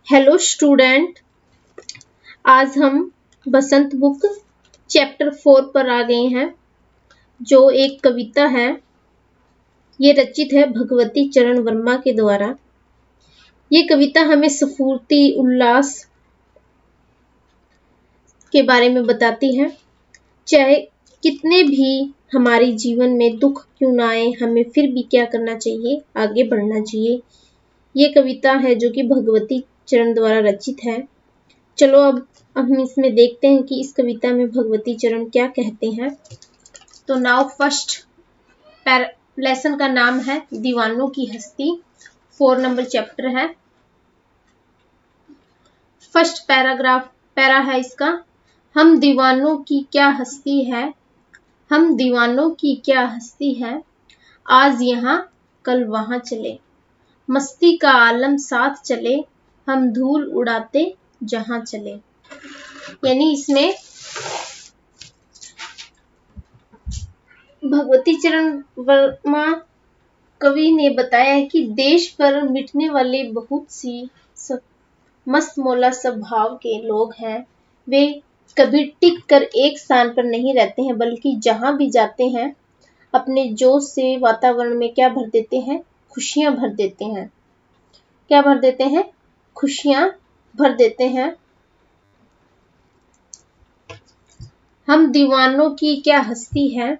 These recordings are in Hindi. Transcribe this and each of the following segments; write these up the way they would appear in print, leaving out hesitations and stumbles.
हेलो स्टूडेंट, आज हम बसंत बुक चैप्टर 4 पर आ गए हैं, जो एक कविता है। ये रचित है भगवती चरण वर्मा के द्वारा। ये कविता हमें स्फूर्ति उल्लास के बारे में बताती है। चाहे कितने भी हमारे जीवन में दुख क्यों ना आए, हमें फिर भी क्या करना चाहिए, आगे बढ़ना चाहिए। ये कविता है जो कि भगवती चरण द्वारा रचित है। चलो अब हम इसमें देखते हैं कि इस कविता में भगवती चरण क्या कहते हैं। तो नाउ फर्स्ट लेसन का नाम है दीवानों की हस्ती। 4 नंबर चैप्टर है। फर्स्ट पैरा है इसका। हम दीवानों की क्या हस्ती है, हम दीवानों की क्या हस्ती है, आज यहाँ कल वहां चले, मस्ती का आलम साथ चले, हम धूल उड़ाते जहां चले। यानी इसमें भगवती चरण वर्मा कवि ने बताया है कि देश पर मिटने वाले बहुत सी मस्त मौला स्वभाव के लोग हैं। वे कभी टिक कर एक स्थान पर नहीं रहते हैं, बल्कि जहां भी जाते हैं अपने जोश से वातावरण में क्या भर देते हैं, खुशियां भर देते हैं। क्या भर देते हैं? खुशियां भर देते हैं। हम दीवानों की क्या हस्ती है,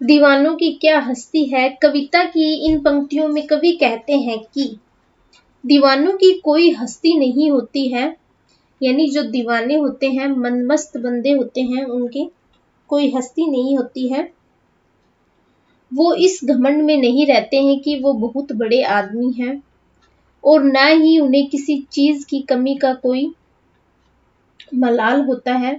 दीवानों की क्या हस्ती है। कविता की इन पंक्तियों में कवि कहते हैं कि दीवानों की कोई हस्ती नहीं होती है। यानी जो दीवाने होते हैं, मनमस्त बंदे होते हैं, उनकी कोई हस्ती नहीं होती है। वो इस घमंड में नहीं रहते हैं कि वो बहुत बड़े आदमी हैं, और ना ही उन्हें किसी चीज की कमी का कोई मलाल होता है।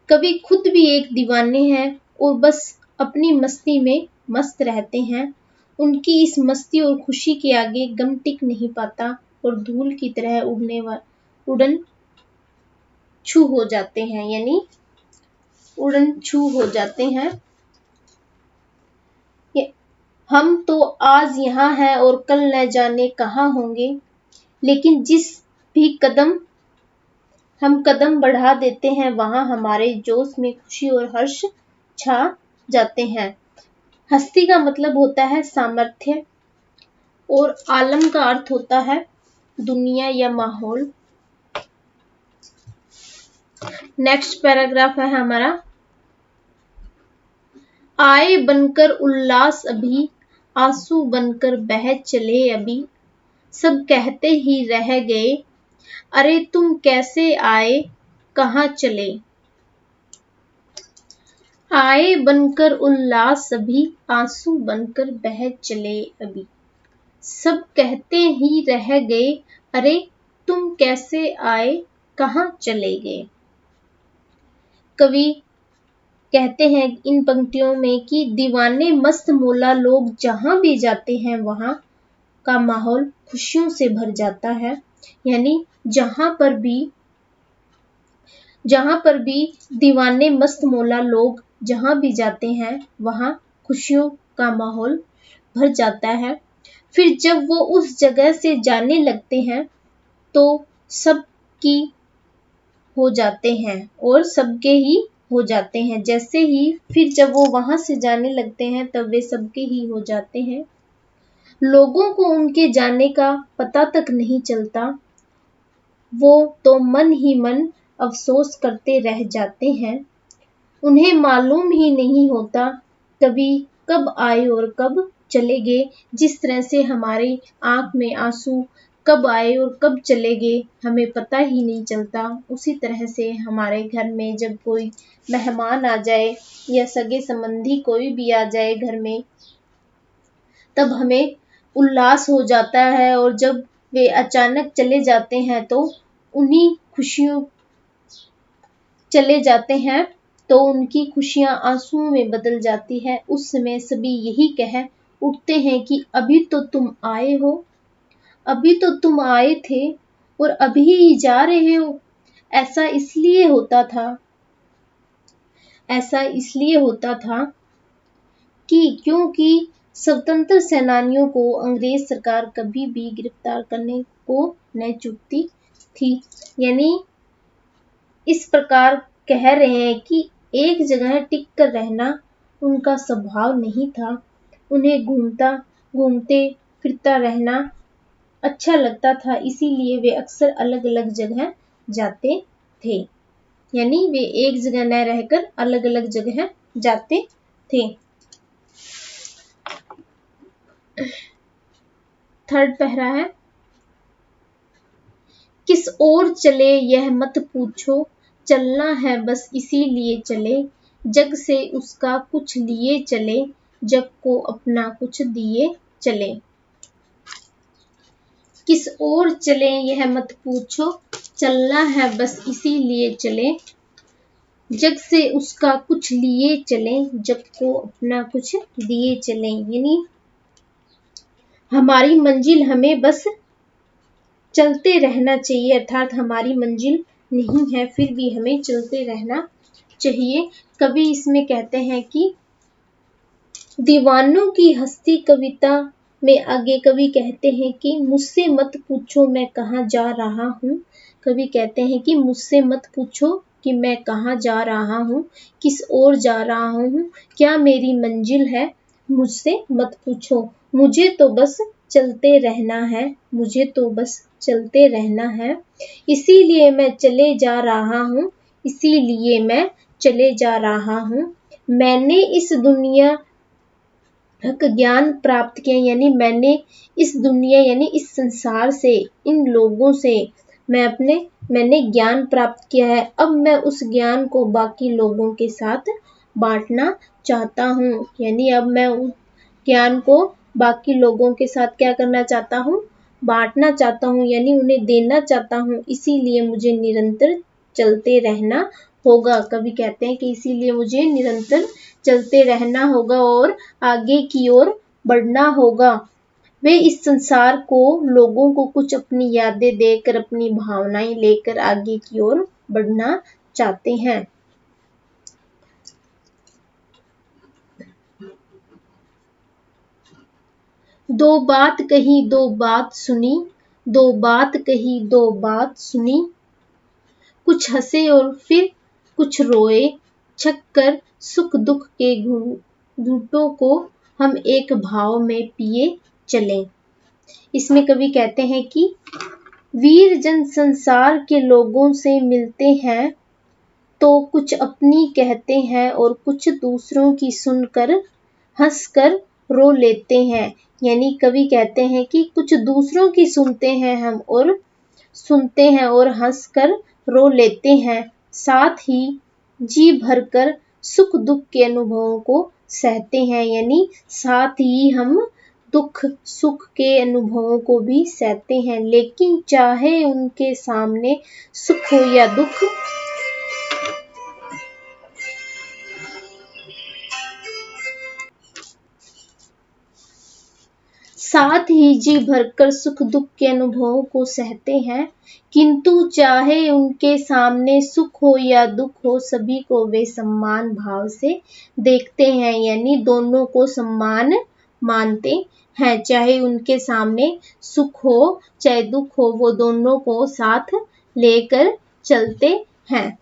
कवि खुद भी एक दीवाने हैं और बस अपनी मस्ती में मस्त रहते हैं। उनकी इस मस्ती और खुशी के आगे गम टिक नहीं पाता और धूल की तरह उड़न छू हो जाते हैं। यानी उड़न छू हो जाते हैं। हम तो आज यहाँ हैं और कल न जाने कहाँ होंगे, लेकिन जिस भी कदम हम कदम बढ़ा देते हैं, वहां हमारे जोश में खुशी और हर्ष छा जाते हैं। हस्ती का मतलब होता है सामर्थ्य, और आलम का अर्थ होता है दुनिया या माहौल। नेक्स्ट पैराग्राफ है हमारा। आए बनकर उल्लास अभी, आंसू बनकर बह चले अभी, सब कहते ही रह गए, अरे तुम कैसे आए, कहाँ चले। आए बनकर उल्लास अभी, आंसू बनकर बह चले अभी, सब कहते ही रह गए, अरे तुम कैसे आए, कहाँ चले गए। कवि कहते हैं इन पंक्तियों में कि दीवाने मस्त मौला लोग जहां भी जाते हैं, वहां का माहौल खुशियों से भर जाता है। यानी जहां पर भी दीवाने मस्त मौला लोग जहां भी जाते हैं, वहां खुशियों का माहौल भर जाता है। फिर जब वो उस जगह से जाने लगते हैं तो सबकी हो जाते हैं और सबके ही हो जाते हैं। जैसे ही फिर जब वो वहां से जाने लगते हैं, तब वे सबके ही हो जाते हैं। लोगों को उनके जाने का पता तक नहीं चलता, वो तो मन ही मन अफसोस करते रह जाते हैं। उन्हें मालूम ही नहीं होता कभी कब आए और कब चले गए। जिस तरह से हमारी आंख में आंसू कब आए और कब चले गए हमें पता ही नहीं चलता, उसी तरह से हमारे घर में जब कोई मेहमान आ जाए या सगे संबंधी कोई भी आ जाए घर में, तब हमें उल्लास हो जाता है, और जब वे अचानक चले जाते हैं तो उन्हीं खुशियों चले जाते हैं तो उनकी खुशियां आंसुओं में बदल जाती है। उस समय सभी यही कह उठते हैं कि अभी तो तुम आए हो, अभी तो तुम आए थे और अभी ही जा रहे हो। ऐसा इसलिए होता था, ऐसा इसलिए होता था कि क्योंकि स्वतंत्र सेनानियों को अंग्रेज सरकार कभी भी गिरफ्तार करने को न चूकती थी। यानी इस प्रकार कह रहे हैं कि एक जगह टिक कर रहना उनका स्वभाव नहीं था। उन्हें घूमते फिरता रहना अच्छा लगता था, इसीलिए वे अक्सर अलग अलग जगह जाते थे। यानी वे एक जगह न रहकर अलग अलग जगह जाते थे। थर्ड पैरा है, किस ओर चले यह मत पूछो, चलना है बस इसीलिए चले, जग से उसका कुछ लिए चले, जग को अपना कुछ दिए चले। किस ओर चले यह मत पूछो, चलना है बस इसीलिए चले, जग से उसका कुछ लिए चले, जग को अपना कुछ दिए चले। यानी हमारी मंजिल हमें बस चलते रहना चाहिए, अर्थात हमारी मंजिल नहीं है फिर भी हमें चलते रहना चाहिए। कवि इसमें कहते हैं कि दीवानों की हस्ती कविता में आगे कवि कहते हैं कि मुझसे मत पूछो मैं कहाँ जा रहा हूँ। कवि कहते हैं कि मुझसे मत पूछो कि मैं कहाँ जा रहा हूँ, किस ओर जा रहा हूँ, क्या मेरी मंजिल है, मुझसे मत पूछो, मुझे तो बस चलते रहना है, मुझे तो बस चलते रहना है, इसीलिए मैं चले जा रहा हूँ, इसीलिए मैं चले जा रहा हूँ। मैंने इस दुनिया तक ज्ञान प्राप्त किया, यानी मैंने इस दुनिया यानी इस संसार से, इन लोगों से मैंने ज्ञान प्राप्त किया है। अब मैं उस ज्ञान को बाकी लोगों के साथ बांटना चाहता हूँ। यानी अब मैं उस ज्ञान को बाकी लोगों के साथ क्या करना चाहता हूँ, बांटना चाहता हूँ, यानी उन्हें देना चाहता हूँ। इसीलिए मुझे निरंतर चलते रहना होगा। कवि कहते हैं कि इसीलिए मुझे निरंतर चलते रहना होगा और आगे की ओर बढ़ना होगा। वे इस संसार को, लोगों को कुछ अपनी यादें देकर, अपनी भावनाएं लेकर आगे की ओर बढ़ना चाहते हैं। दो बात कही दो बात सुनी, दो बात कही दो बात सुनी, कुछ हंसे और फिर कुछ रोए, छककर सुख दुख के घूंटों को हम एक भाव में पिए चलें। इसमें कवि कहते हैं कि वीर जन संसार के लोगों से मिलते हैं तो कुछ अपनी कहते हैं और कुछ दूसरों की सुनकर हंसकर रो लेते हैं। यानी कवि कहते हैं कि कुछ दूसरों की सुनते हैं हम और हंसकर रो लेते हैं, साथ ही जी भरकर सुख दुख के अनुभवों को सहते हैं। यानी साथ ही हम दुख सुख के अनुभवों को भी सहते हैं, लेकिन चाहे उनके सामने सुख हो या दुख, साथ ही जी भरकर सुख दुख के अनुभवों को सहते हैं, किंतु चाहे उनके सामने सुख हो या दुख हो, सभी को वे सम्मान भाव से देखते हैं। यानी दोनों को सम्मान मानते हैं, चाहे उनके सामने सुख हो चाहे दुख हो, वो दोनों को साथ लेकर चलते हैं।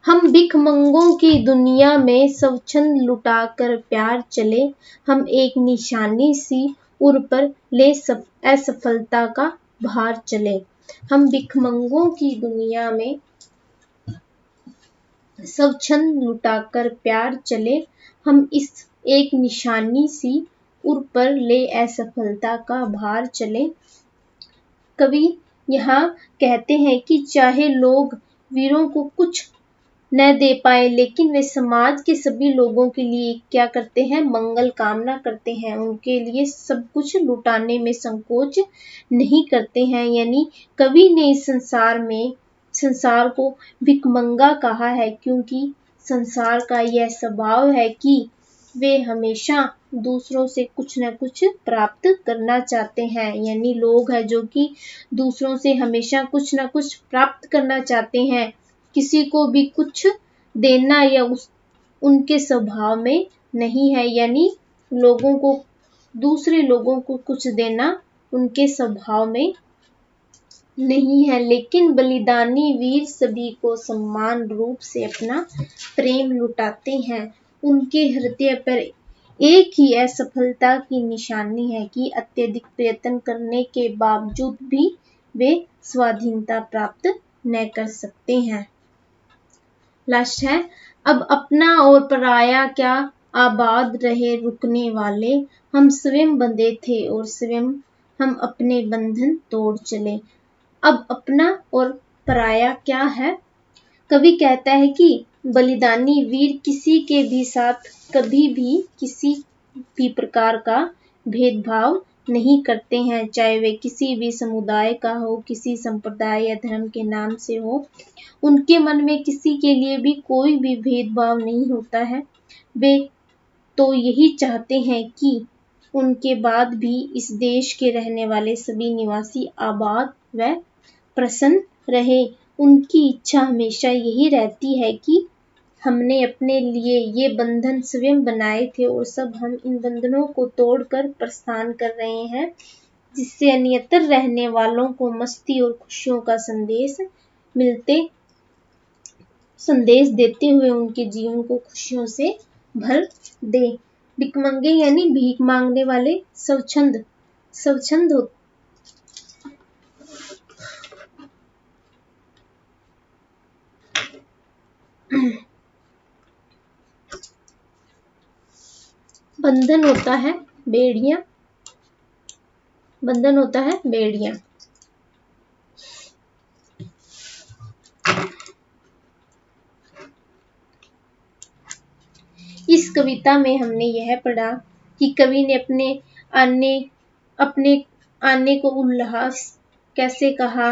हम भिखमंगों की दुनिया में स्वच्छंद लुटाकर प्यार चले, हम एक निशानी सी उर पर ले असफलता का भार चले। हम भिखमंगों की दुनिया में स्वच्छंद लुटाकर प्यार चले, हम इस एक निशानी सी उर पर ले असफलता का भार चले। कवि यहाँ कहते हैं कि चाहे लोग वीरों को कुछ न दे पाए, लेकिन वे समाज के सभी लोगों के लिए क्या करते हैं, मंगल कामना करते हैं, उनके लिए सब कुछ लुटाने में संकोच नहीं करते हैं। यानी कवि ने इस संसार को भिखमंगा कहा है, क्योंकि संसार का यह स्वभाव है कि वे हमेशा दूसरों से कुछ न कुछ प्राप्त करना चाहते हैं। यानी लोग हैं जो कि दूसरों से हमेशा कुछ न कुछ प्राप्त करना चाहते हैं, किसी को भी कुछ देना या उनके स्वभाव में नहीं है, यानी दूसरे लोगों को कुछ देना उनके स्वभाव में नहीं है। लेकिन बलिदानी वीर सभी को समान रूप से अपना प्रेम लुटाते हैं। उनके हृदय पर एक ही असफलता की निशानी है कि अत्यधिक प्रयत्न करने के बावजूद भी वे स्वाधीनता प्राप्त न कर सकते हैं। लास्ट है, अब अपना और पराया क्या आबाद रहे रुकने वाले, हम स्वयं बंधे थे और स्वयं हम अपने बंधन तोड़ चले। अब अपना और पराया क्या है? कवि कहता है कि बलिदानी वीर किसी के भी साथ कभी भी किसी भी प्रकार का भेदभाव नहीं करते हैं, चाहे वे किसी भी समुदाय का हो, किसी संप्रदाय या धर्म के नाम से हो। उनके मन में किसी के लिए भी कोई भी भेदभाव नहीं होता है। वे तो यही चाहते हैं कि उनके बाद भी इस देश के रहने वाले सभी निवासी आबाद व प्रसन्न रहे। उनकी इच्छा हमेशा यही रहती है कि हमने अपने लिए ये बंधन स्वयं बनाए थे और सब हम इन बंधनों को तोड़कर प्रस्थान कर रहे हैं, जिससे अन्यत्र रहने वालों को मस्ती और खुशियों का संदेश देते हुए उनके जीवन को खुशियों से भर दे। भिखमंगे यानी भीख मांगने वाले स्वच्छंद होते बंधन होता है बेड़ियां। बंधन होता है बेड़ियां। इस कविता में हमने यह पढ़ा कि कवि ने अपने आने को उल्लास कैसे कहा,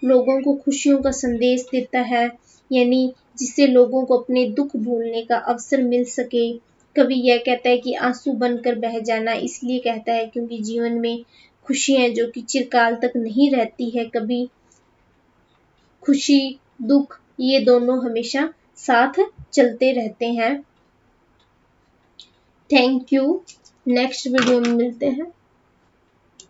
लोगों को खुशियों का संदेश देता है, यानी जिससे लोगों को अपने दुख भूलने का अवसर मिल सके। कवि यह कहता है कि आंसू बनकर बह जाना इसलिए कहता है क्योंकि जीवन में खुशी है जो कि चिरकाल तक नहीं रहती है। कभी खुशी दुख ये दोनों हमेशा साथ चलते रहते हैं। Thank you. नेक्स्ट वीडियो में मिलते हैं।